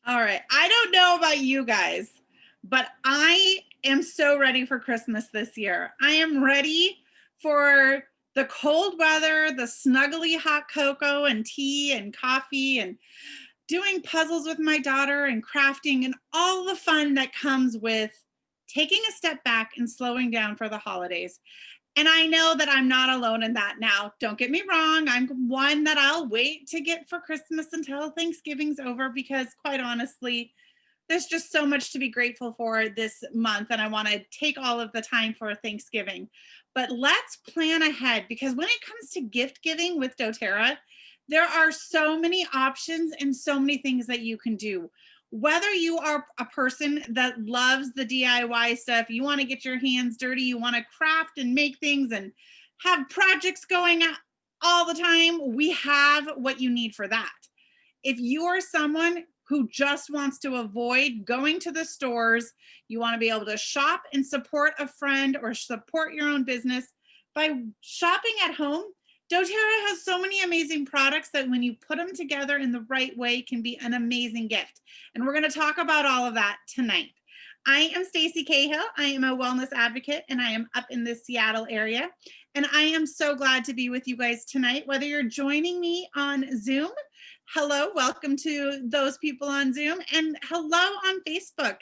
All right. I don't know about you guys, but I am so ready for Christmas this year. I am ready for the cold weather, the snuggly hot cocoa and tea and coffee, and doing puzzles with my daughter and crafting and all the fun that comes with taking a step back and slowing down for the holidays. And I know that I'm not alone in that now. Don't get me wrong. I'm one that I'll wait to get for Christmas until Thanksgiving's over because, quite honestly, there's just so much to be grateful for this month. And I want to take all of the time for Thanksgiving. But let's plan ahead because when it comes to gift giving with doTERRA, there are so many options and so many things that you can do. Whether you are a person that loves the DIY stuff, you want to get your hands dirty, you want to craft and make things and have projects going all the time, we have what you need for that. If you are someone who just wants to avoid going to the stores, you want to be able to shop and support a friend or support your own business by shopping at home, doTERRA has so many amazing products that when you put them together in the right way can be an amazing gift. And we're going to talk about all of that tonight. I am Stacy Cahill. I am a wellness advocate and I am up in the Seattle area. And I am so glad to be with you guys tonight, whether you're joining me on Zoom. Hello, welcome to those people on Zoom, and hello on Facebook.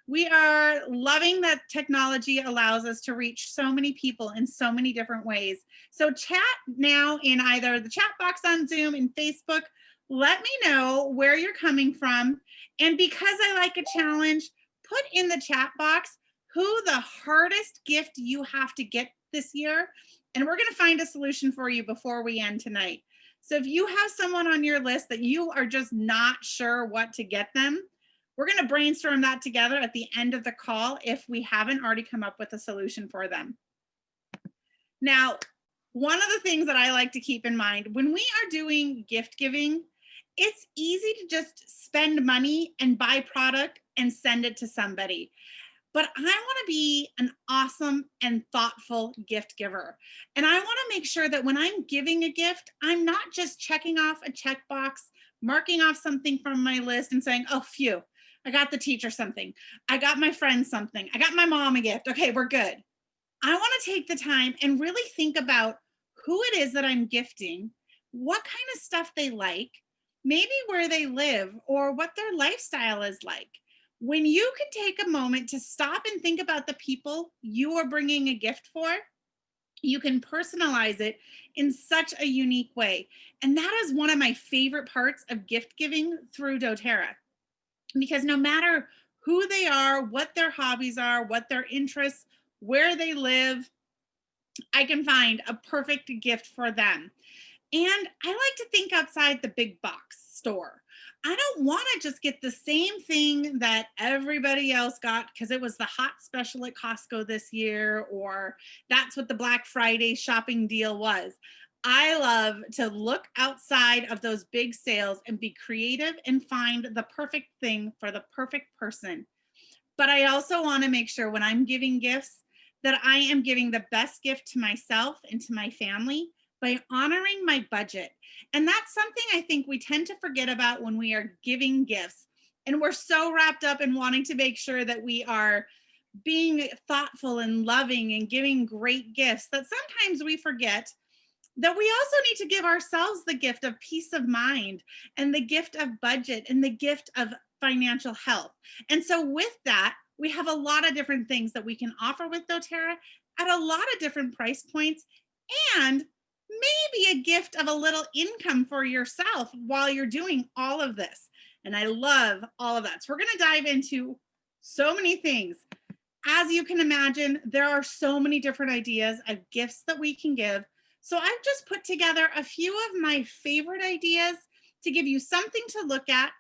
We are loving that technology allows us to reach so many people in so many different ways. So chat now in either the chat box on Zoom and Facebook. Let me know where you're coming from. And because I like a challenge, put in the chat box who the hardest gift you have to get this year. And we're going to find a solution for you before we end tonight. So if you have someone on your list that you are just not sure what to get them, we're going to brainstorm that together at the end of the call if we haven't already come up with a solution for them. Now, one of the things that I like to keep in mind when we are doing gift giving, it's easy to just spend money and buy product and send it to somebody. But I want to be an awesome and thoughtful gift giver. And I want to make sure that when I'm giving a gift, I'm not just checking off a checkbox, marking off something from my list and saying, oh, phew, I got the teacher something. I got my friend something. I got my mom a gift. Okay, we're good. I want to take the time and really think about who it is that I'm gifting, what kind of stuff they like, maybe where they live or what their lifestyle is like. When you can take a moment to stop and think about the people you are bringing a gift for, you can personalize it in such a unique way. And that is one of my favorite parts of gift giving through doTERRA. Because no matter who they are, what their hobbies are, what their interests, where they live, I can find a perfect gift for them. And I like to think outside the big box store. I don't want to just get the same thing that everybody else got because it was the hot special at Costco this year, or that's what the Black Friday shopping deal was. I love to look outside of those big sales and be creative and find the perfect thing for the perfect person. But I also want to make sure when I'm giving gifts that I am giving the best gift to myself and to my family by honoring my budget. And that's something I think we tend to forget about when we are giving gifts. And we're so wrapped up in wanting to make sure that we are being thoughtful and loving and giving great gifts that sometimes we forget that we also need to give ourselves the gift of peace of mind and the gift of budget and the gift of financial health. And so with that, we have a lot of different things that we can offer with doTERRA at a lot of different price points, and maybe a gift of a little income for yourself while you're doing all of this. And I love all of that. So we're going to dive into so many things. As you can imagine, there are so many different ideas of gifts that we can give. So I've just put together a few of my favorite ideas to give you something to look at.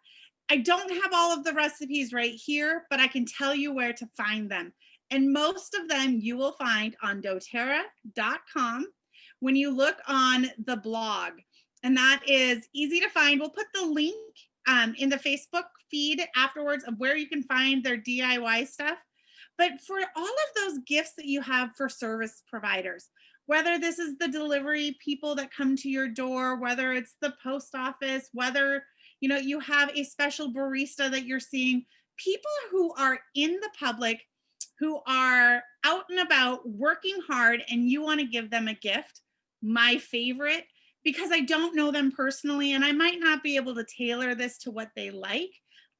I don't have all of the recipes right here, but I can tell you where to find them. And most of them you will find on doTERRA.com when you look on the blog. And that is easy to find. We'll put the link in the Facebook feed afterwards of where you can find their DIY stuff. But for all of those gifts that you have for service providers, whether this is the delivery people that come to your door, whether it's the post office, whether You have a special barista that you're seeing. People who are in the public, who are out and about working hard, and you want to give them a gift. My favorite, because I don't know them personally and I might not be able to tailor this to what they like.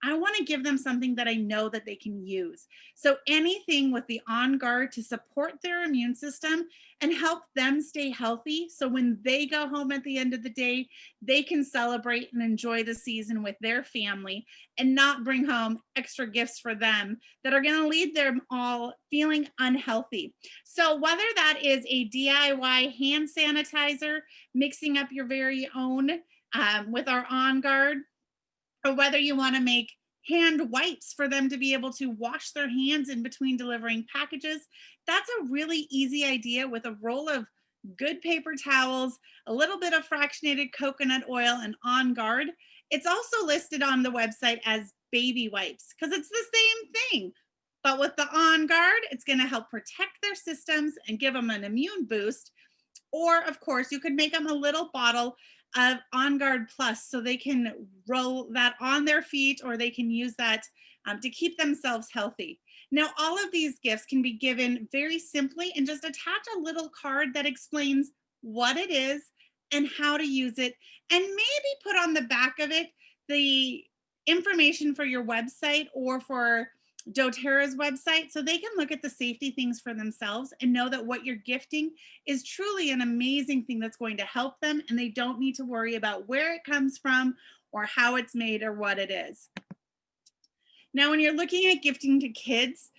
I want to give them something that I know that they can use. So anything with the On Guard to support their immune system and help them stay healthy. So when they go home at the end of the day, they can celebrate and enjoy the season with their family and not bring home extra gifts for them that are going to leave them all feeling unhealthy. So whether that is a DIY hand sanitizer, mixing up your very own with our On Guard, or whether you want to make hand wipes for them to be able to wash their hands in between delivering packages, that's a really easy idea with a roll of good paper towels, a little bit of fractionated coconut oil, and On Guard. It's also listed on the website as baby wipes because it's the same thing. But with the On Guard, it's going to help protect their systems and give them an immune boost. Or, of course, you could make them a little bottle of On Guard Plus so they can roll that on their feet, or they can use that to keep themselves healthy. Now, all of these gifts can be given very simply and just attach a little card that explains what it is and how to use it, and maybe put on the back of it the information for your website or for doTERRA's website, so they can look at the safety things for themselves and know that what you're gifting is truly an amazing thing that's going to help them, and they don't need to worry about where it comes from or how it's made or what it is. Now, when you're looking at gifting to kids,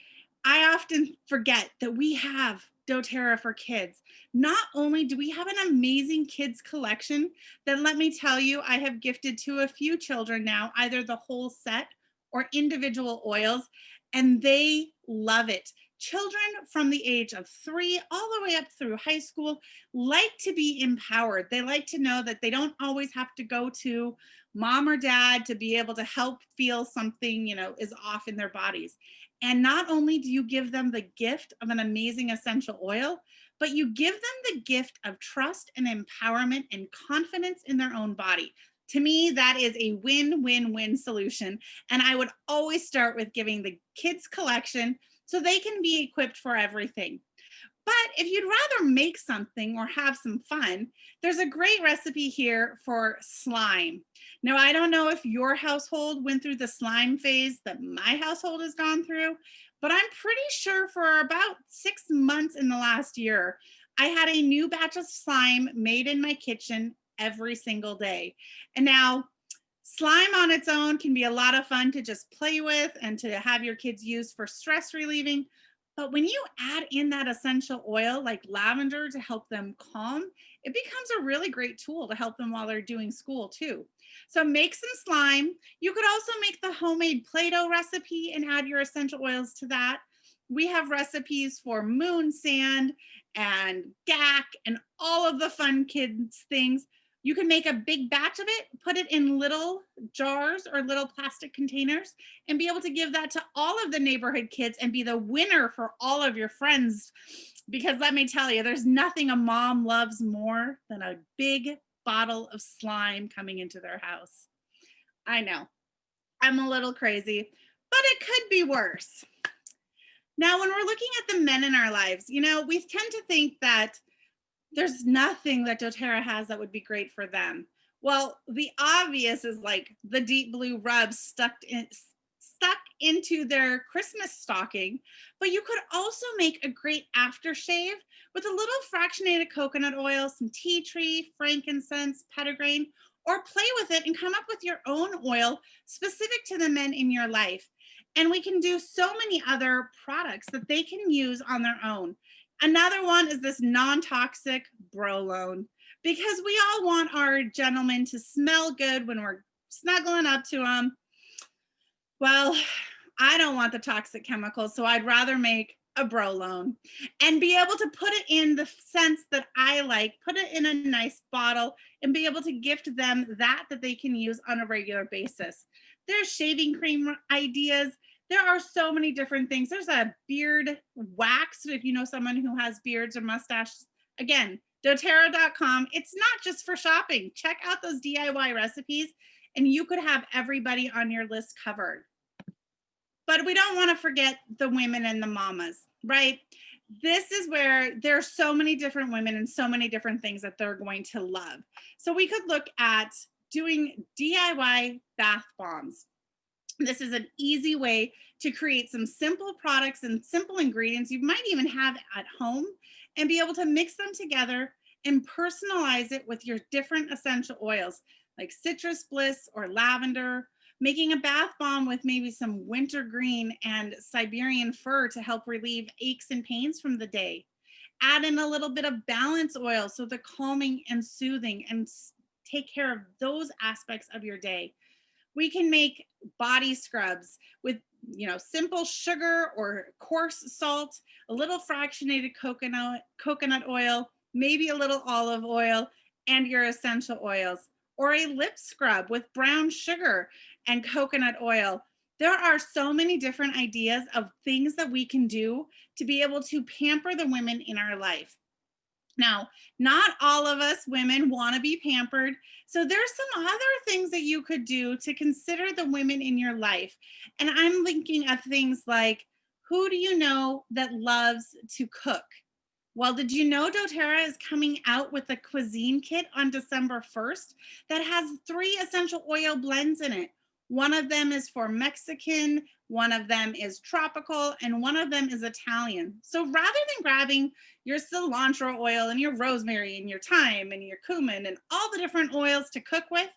I often forget that we have doTERRA for kids. Not only do we have an amazing kids collection that, let me tell you, I have gifted to a few children now, either the whole set or individual oils, and they love it. Children from the age of 3 all the way up through high school like to be empowered. They like to know that they don't always have to go to mom or dad to be able to help feel something, is off in their bodies. And not only do you give them the gift of an amazing essential oil, but you give them the gift of trust and empowerment and confidence in their own body. To me, that is a win-win-win solution. And I would always start with giving the kids collection so they can be equipped for everything. But if you'd rather make something or have some fun, there's a great recipe here for slime. Now, I don't know if your household went through the slime phase that my household has gone through, but I'm pretty sure for about 6 months in the last year, I had a new batch of slime made in my kitchen every single day. And now, slime on its own can be a lot of fun to just play with and to have your kids use for stress relieving. But when you add in that essential oil like lavender to help them calm, it becomes a really great tool to help them while they're doing school too. So make some slime. You could also make the homemade Play-Doh recipe and add your essential oils to that. We have recipes for moon sand and gack and all of the fun kids things. You can make a big batch of it, put it in little jars or little plastic containers, and be able to give that to all of the neighborhood kids and be the winner for all of your friends. Because let me tell you, there's nothing a mom loves more than a big bottle of slime coming into their house. I know, I'm a little crazy, but it could be worse. Now, when we're looking at the men in our lives, we tend to think that there's nothing that doTERRA has that would be great for them. Well, the obvious is like the deep blue rubs stuck into their Christmas stocking, but you could also make a great aftershave with a little fractionated coconut oil, some tea tree, frankincense, petitgrain, or play with it and come up with your own oil specific to the men in your life. And we can do so many other products that they can use on their own. Another one is this non-toxic Brolone, because we all want our gentlemen to smell good when we're snuggling up to them. Well, I don't want the toxic chemicals, so I'd rather make a Brolone and be able to put it in the scents that I like, put it in a nice bottle, and be able to gift them that they can use on a regular basis. There's shaving cream ideas. There are so many different things. There's a beard wax, if you know someone who has beards or mustaches. Again, doTERRA.com. It's not just for shopping. Check out those DIY recipes and you could have everybody on your list covered. But we don't want to forget the women and the mamas, right? This is where there are so many different women and so many different things that they're going to love. So we could look at doing DIY bath bombs. This is an easy way to create some simple products and simple ingredients you might even have at home and be able to mix them together and personalize it with your different essential oils like citrus bliss or lavender, making a bath bomb with maybe some wintergreen and Siberian fir to help relieve aches and pains from the day. Add in a little bit of balance oil so the calming and soothing and take care of those aspects of your day. We can make body scrubs with, simple sugar or coarse salt, a little fractionated coconut oil, maybe a little olive oil, and your essential oils, or a lip scrub with brown sugar and coconut oil. There are so many different ideas of things that we can do to be able to pamper the women in our life. Now, not all of us women want to be pampered. So there's some other things that you could do to consider the women in your life. And I'm thinking of things like, who do you know that loves to cook? Well, did you know doTERRA is coming out with a cuisine kit on December 1st that has 3 essential oil blends in it? One of them is for Mexican, one of them is tropical, and one of them is Italian. So rather than grabbing your cilantro oil and your rosemary and your thyme and your cumin and all the different oils to cook with,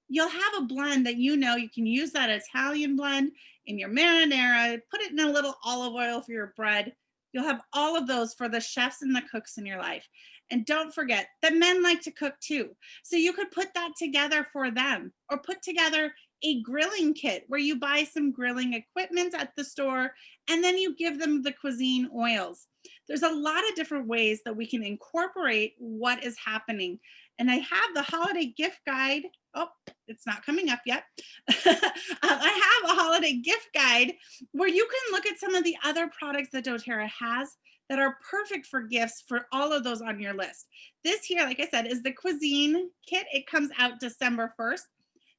you'll have a blend that you can use that Italian blend in your marinara, put it in a little olive oil for your bread. You'll have all of those for the chefs and the cooks in your life. And don't forget that men like to cook too. So you could put that together for them, or put together a grilling kit where you buy some grilling equipment at the store and then you give them the cuisine oils. There's a lot of different ways that we can incorporate what is happening. And I have the holiday gift guide. Oh, it's not coming up yet. I have a holiday gift guide where you can look at some of the other products that doTERRA has that are perfect for gifts for all of those on your list. This here, like I said, is the cuisine kit. It comes out December 1st.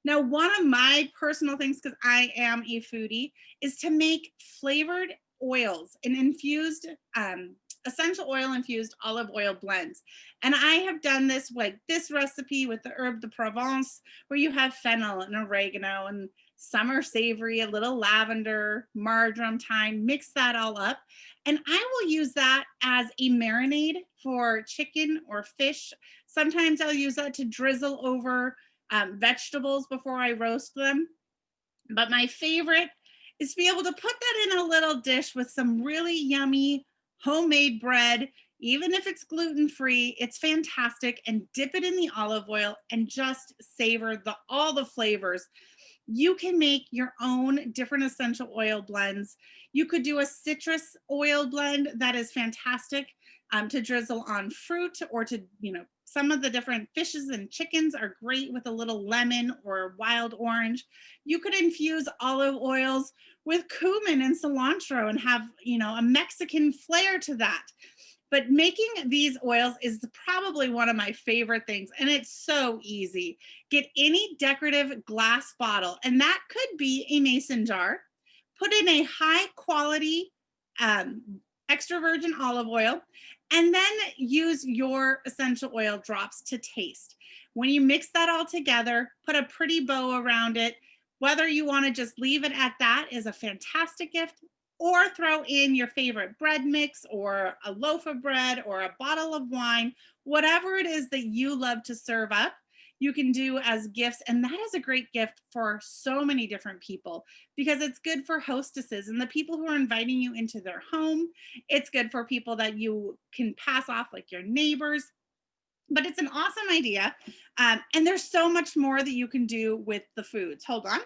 Now, one of my personal things, because I am a foodie, is to make flavored oils and infused, essential oil infused olive oil blends. And I have done this, like this recipe with the herb de Provence, where you have fennel and oregano and summer savory, a little lavender, marjoram, thyme, mix that all up. And I will use that as a marinade for chicken or fish. Sometimes I'll use that to drizzle over vegetables before I roast them. But my favorite is to be able to put that in a little dish with some really yummy homemade bread, even if it's gluten-free. It's fantastic. And dip it in the olive oil and just savor all the flavors. You can make your own different essential oil blends. You could do a citrus oil blend that is fantastic to drizzle on fruit, or to, some of the different fishes and chickens are great with a little lemon or wild orange. You could infuse olive oils with cumin and cilantro and have, a Mexican flair to that. But making these oils is probably one of my favorite things, and it's so easy. Get any decorative glass bottle, and that could be a mason jar. Put in a high quality extra virgin olive oil, and then use your essential oil drops to taste. When you mix that all together, put a pretty bow around it. Whether you want to just leave it at that is a fantastic gift, or throw in your favorite bread mix or a loaf of bread or a bottle of wine, whatever it is that you love to serve up, you can do as gifts. And that is a great gift for so many different people, because it's good for hostesses and the people who are inviting you into their home. It's good for people that you can pass off, like your neighbors. But it's an awesome idea. And there's so much more that you can do with the foods. Hold on.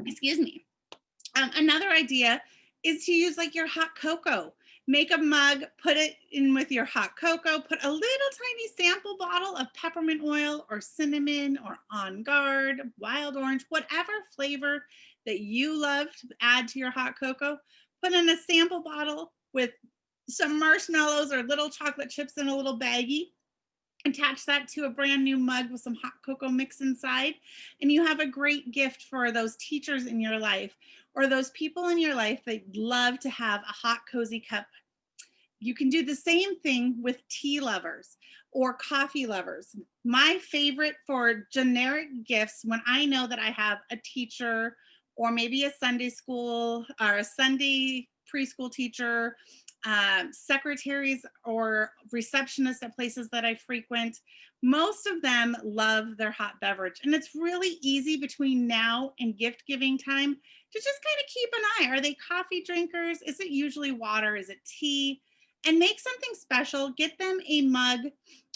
Excuse me. Another idea is to use like your hot cocoa. Make a mug, put it in with your hot cocoa, put a little tiny sample bottle of peppermint oil or cinnamon or On Guard, wild orange, whatever flavor that you love to add to your hot cocoa. Put in a sample bottle with some marshmallows or little chocolate chips in a little baggie. Attach that to a brand new mug with some hot cocoa mix inside, and you have a great gift for those teachers in your life or those people in your life that love to have a hot, cozy cup. You can do the same thing with tea lovers or coffee lovers. My favorite for generic gifts, when I know that I have a teacher or maybe a Sunday school or a Sunday preschool teacher, secretaries or receptionists at places that I frequent, most of them love their hot beverage. And it's really easy between now and gift giving time to just kind of keep an eye. Are they coffee drinkers? Is it usually water? Is it tea? And make something special. Get them a mug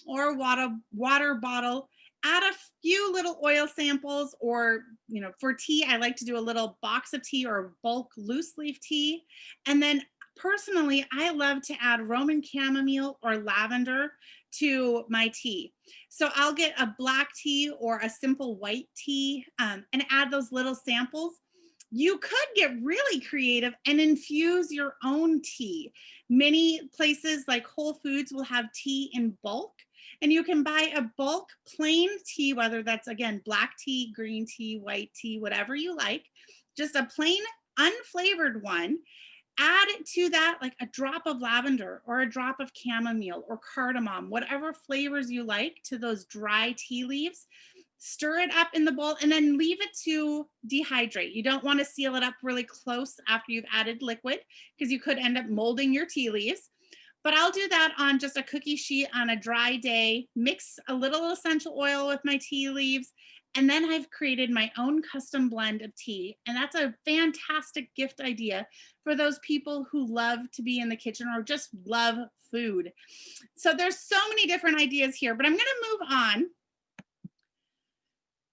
or a water bottle. Add a few little oil samples, or, for tea, I like to do a little box of tea or bulk loose leaf tea. And then personally, I love to add Roman chamomile or lavender to my tea. So I'll get a black tea or a simple white tea, and add those little samples. You could get really creative and infuse your own tea. Many places like Whole Foods will have tea in bulk, and you can buy a bulk plain tea, whether that's, again, black tea, green tea, white tea, whatever you like, just a plain unflavored one. Add to that like a drop of lavender or a drop of chamomile or cardamom, whatever flavors you like, to those dry tea leaves. Stir it up in the bowl and then leave it to dehydrate. You don't want to seal it up really close after you've added liquid, because you could end up molding your tea leaves. But I'll do that on just a cookie sheet on a dry day, mix a little essential oil with my tea leaves, and then I've created my own custom blend of tea. And that's a fantastic gift idea for those people who love to be in the kitchen or just love food. So there's so many different ideas here, but I'm going to move on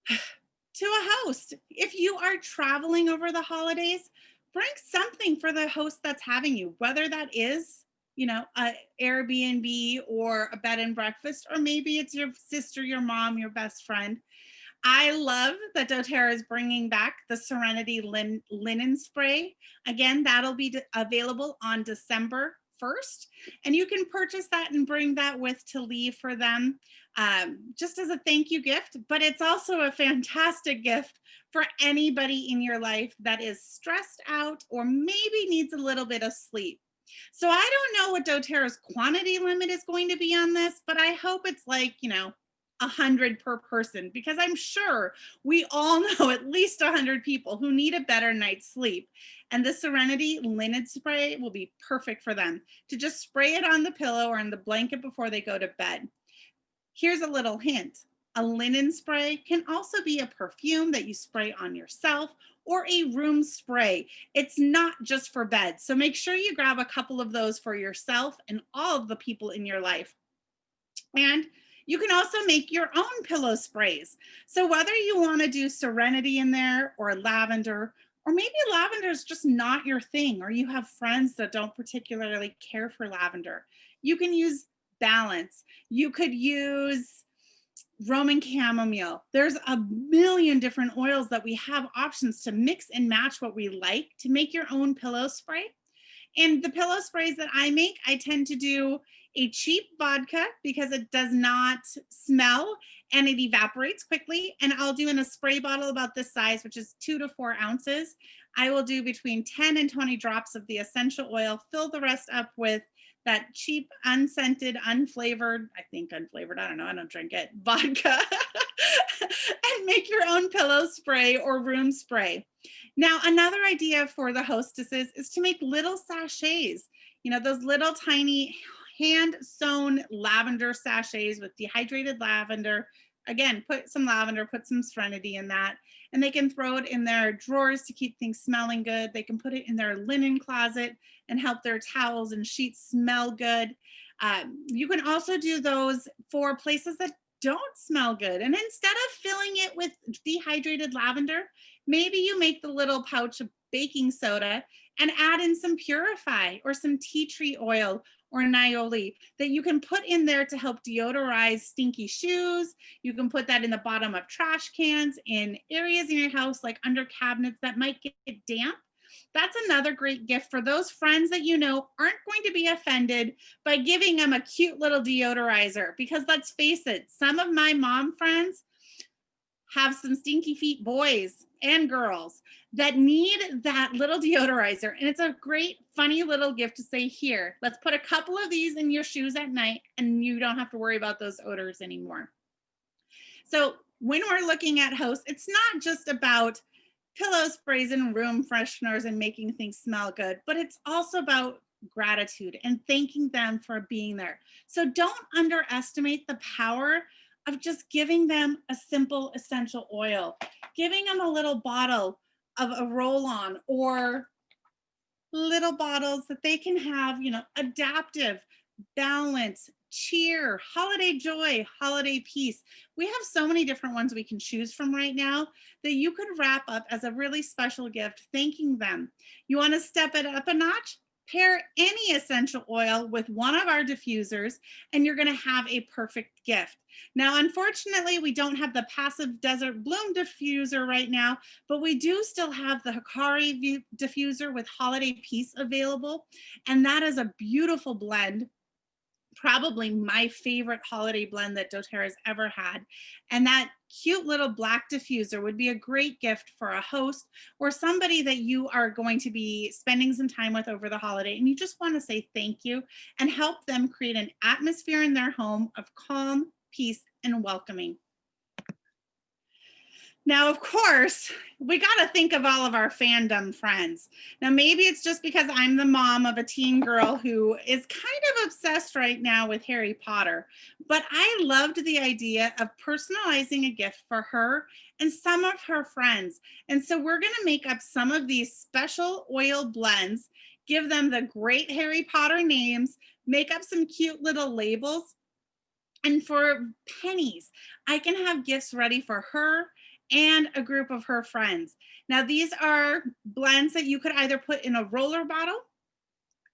to a host. If you are traveling over the holidays, bring something for the host that's having you, whether that is, a Airbnb or a bed and breakfast, or maybe it's your sister, your mom, your best friend. I love that doTERRA is bringing back the Serenity linen spray. Again, that'll be available on December 1st, and you can purchase that and bring that with to leave for them, just as a thank you gift. But it's also a fantastic gift for anybody in your life that is stressed out or maybe needs a little bit of sleep. So I don't know what doTERRA's quantity limit is going to be on this, but I hope it's like, 100 per person, because I'm sure we all know at least 100 people who need a better night's sleep. And the Serenity linen spray will be perfect for them to just spray it on the pillow or in the blanket before they go to bed. Here's a little hint. A linen spray can also be a perfume that you spray on yourself, or a room spray. It's not just for bed. So make sure you grab a couple of those for yourself and all of the people in your life. And you can also make your own pillow sprays. So whether you want to do Serenity in there or lavender, or maybe lavender is just not your thing, or you have friends that don't particularly care for lavender, you can use Balance. You could use Roman chamomile. There's a million different oils that we have options to mix and match what we like to make your own pillow spray. And the pillow sprays that I make, I tend to do a cheap vodka because it does not smell and it evaporates quickly. And I'll do in a spray bottle about this size, which is 2 to 4 ounces. I will do between 10 and 20 drops of the essential oil, fill the rest up with that cheap, unscented, unflavored, I think unflavored, I don't know, I don't drink it, vodka, and make your own pillow spray or room spray. Now, another idea for the hostesses is to make little sachets, those little tiny hand sewn lavender sachets with dehydrated lavender. Again, put some lavender, put some Serenity in that, and they can throw it in their drawers to keep things smelling good. They can put it in their linen closet and help their towels and sheets smell good. You can also do those for places that don't smell good. And instead of filling it with dehydrated lavender, maybe you make the little pouch of baking soda and add in some Purify or some tea tree oil or Nioli that you can put in there to help deodorize stinky shoes. You can put that in the bottom of trash cans, in areas in your house like under cabinets that might get damp. That's another great gift for those friends that you know aren't going to be offended by giving them a cute little deodorizer. Because let's face it, some of my mom friends have some stinky feet boys and girls that need that little deodorizer. And it's a great, funny little gift to say, here, let's put a couple of these in your shoes at night and you don't have to worry about those odors anymore. So when we're looking at hosts, it's not just about pillow sprays and room fresheners and making things smell good, but it's also about gratitude and thanking them for being there. So don't underestimate the power of just giving them a simple essential oil, giving them a little bottle of a roll-on or little bottles that they can have, adaptive, balance, cheer, holiday joy, holiday peace. We have so many different ones we can choose from right now that you could wrap up as a really special gift, thanking them. You want to step it up a notch? Pair any essential oil with one of our diffusers, and you're going to have a perfect gift. Now, unfortunately, we don't have the passive desert bloom diffuser right now, but we do still have the Hikari diffuser with holiday peace available. And that is a beautiful blend, probably my favorite holiday blend that doTERRA's ever had. And that cute little black diffuser would be a great gift for a host or somebody that you are going to be spending some time with over the holiday. And you just want to say thank you and help them create an atmosphere in their home of calm, peace, and welcoming. Now, of course, we got to think of all of our fandom friends. Now, maybe it's just because I'm the mom of a teen girl who is kind of obsessed right now with Harry Potter, but I loved the idea of personalizing a gift for her and some of her friends. And so we're going to make up some of these special oil blends, give them the great Harry Potter names, make up some cute little labels. And for pennies, I can have gifts ready for her and a group of her friends. Now, these are blends that you could either put in a roller bottle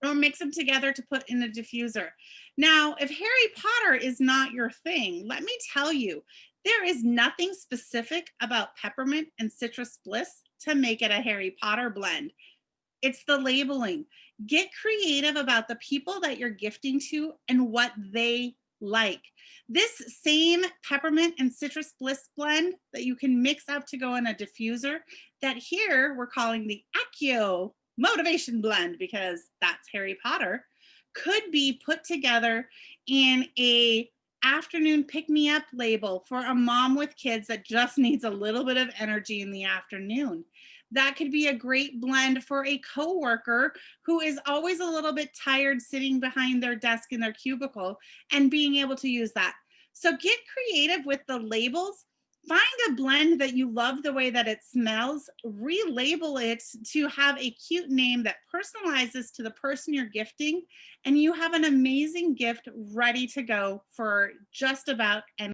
or mix them together to put in a diffuser. Now, if Harry Potter is not your thing, let me tell you, there is nothing specific about peppermint and citrus bliss to make it a Harry Potter blend. It's the labeling. Get creative about the people that you're gifting to and what they like. This same peppermint and citrus bliss blend that you can mix up to go in a diffuser, that here we're calling the Accio Motivation Blend because that's Harry Potter, could be put together in a afternoon pick-me-up label for a mom with kids that just needs a little bit of energy in the afternoon. That could be a great blend for a coworker who is always a little bit tired sitting behind their desk in their cubicle and being able to use that. So get creative with the labels. Find a blend that you love the way that it smells, relabel it to have a cute name that personalizes to the person you're gifting, and you have an amazing gift ready to go for just about any